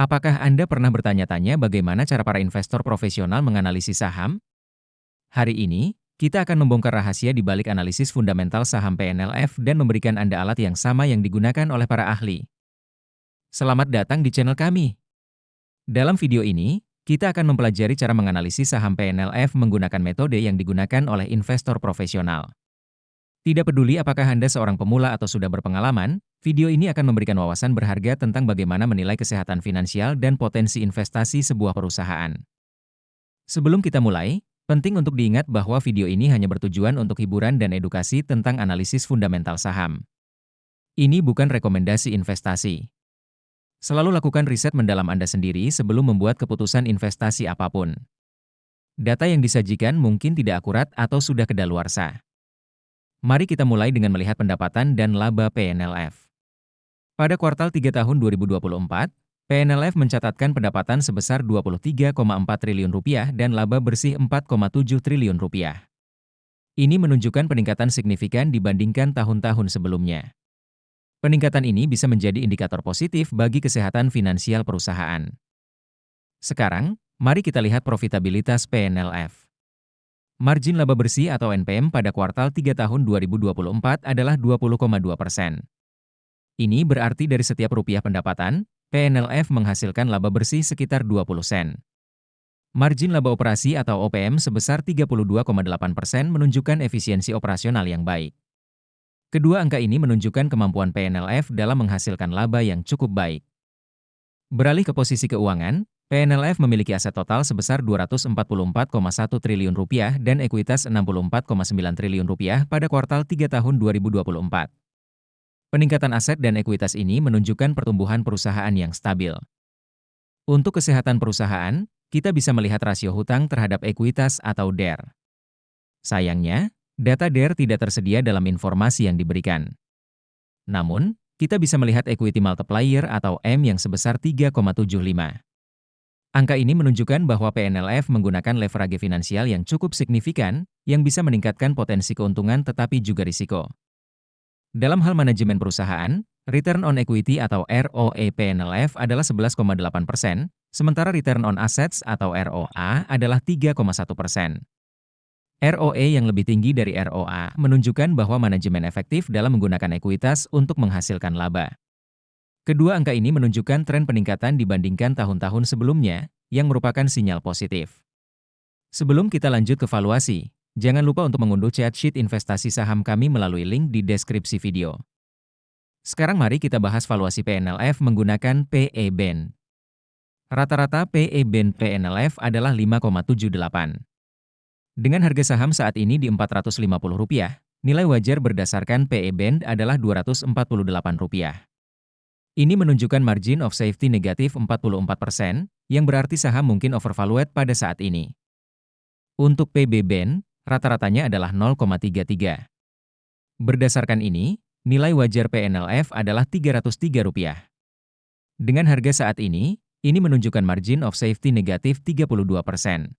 Apakah Anda pernah bertanya-tanya bagaimana cara para investor profesional menganalisis saham? Hari ini, kita akan membongkar rahasia di balik analisis fundamental saham PNLF dan memberikan Anda alat yang sama yang digunakan oleh para ahli. Selamat datang di channel kami. Dalam video ini, kita akan mempelajari cara menganalisis saham PNLF menggunakan metode yang digunakan oleh investor profesional. Tidak peduli apakah Anda seorang pemula atau sudah berpengalaman, video ini akan memberikan wawasan berharga tentang bagaimana menilai kesehatan finansial dan potensi investasi sebuah perusahaan. Sebelum kita mulai, penting untuk diingat bahwa video ini hanya bertujuan untuk hiburan dan edukasi tentang analisis fundamental saham. Ini bukan rekomendasi investasi. Selalu lakukan riset mendalam Anda sendiri sebelum membuat keputusan investasi apapun. Data yang disajikan mungkin tidak akurat atau sudah kedaluarsa. Mari kita mulai dengan melihat pendapatan dan laba PNLF. Pada kuartal 3 tahun 2024, PNLF mencatatkan pendapatan sebesar Rp23,4 triliun dan laba bersih Rp4,7 triliun. Ini menunjukkan peningkatan signifikan dibandingkan tahun-tahun sebelumnya. Peningkatan ini bisa menjadi indikator positif bagi kesehatan finansial perusahaan. Sekarang, mari kita lihat profitabilitas PNLF. Margin laba bersih atau NPM pada kuartal 3 tahun 2024 adalah 20,2%. Ini berarti dari setiap rupiah pendapatan, PNLF menghasilkan laba bersih sekitar 20 sen. Margin laba operasi atau OPM sebesar 32,8% menunjukkan efisiensi operasional yang baik. Kedua angka ini menunjukkan kemampuan PNLF dalam menghasilkan laba yang cukup baik. Beralih ke posisi keuangan, PNLF memiliki aset total sebesar Rp244,1 triliun dan ekuitas Rp64,9 triliun pada kuartal 3 tahun 2024. Peningkatan aset dan ekuitas ini menunjukkan pertumbuhan perusahaan yang stabil. Untuk kesehatan perusahaan, kita bisa melihat rasio hutang terhadap ekuitas atau DER. Sayangnya, data DER tidak tersedia dalam informasi yang diberikan. Namun, kita bisa melihat equity multiplier atau M yang sebesar 3,75. Angka ini menunjukkan bahwa PNLF menggunakan leverage finansial yang cukup signifikan, yang bisa meningkatkan potensi keuntungan tetapi juga risiko. Dalam hal manajemen perusahaan, return on equity atau ROE PNLF adalah 11,8%, sementara return on assets atau ROA adalah 3,1%. ROE yang lebih tinggi dari ROA menunjukkan bahwa manajemen efektif dalam menggunakan ekuitas untuk menghasilkan laba. Kedua angka ini menunjukkan tren peningkatan dibandingkan tahun-tahun sebelumnya, yang merupakan sinyal positif. Sebelum kita lanjut ke valuasi, jangan lupa untuk mengunduh chat sheet investasi saham kami melalui link di deskripsi video. Sekarang mari kita bahas valuasi PNLF menggunakan PE Band. Rata-rata PE Band PNLF adalah 5,78. Dengan harga saham saat ini di Rp450, nilai wajar berdasarkan PE Band adalah Rp248. Ini menunjukkan margin of safety negatif 44%, yang berarti saham mungkin overvalued pada saat ini. Untuk PB Band, rata-ratanya adalah 0,33. Berdasarkan ini, nilai wajar PNLF adalah Rp303. Dengan harga saat ini menunjukkan margin of safety negatif 32%.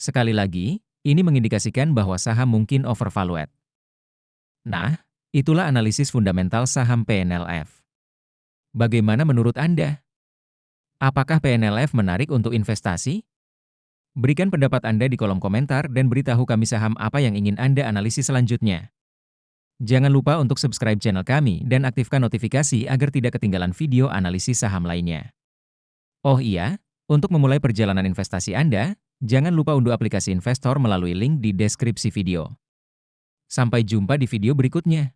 Sekali lagi, ini mengindikasikan bahwa saham mungkin overvalued. Nah, itulah analisis fundamental saham PNLF. Bagaimana menurut Anda? Apakah PNLF menarik untuk investasi? Berikan pendapat Anda di kolom komentar dan beritahu kami saham apa yang ingin Anda analisis selanjutnya. Jangan lupa untuk subscribe channel kami dan aktifkan notifikasi agar tidak ketinggalan video analisis saham lainnya. Oh iya, untuk memulai perjalanan investasi Anda, jangan lupa unduh aplikasi investor melalui link di deskripsi video. Sampai jumpa di video berikutnya.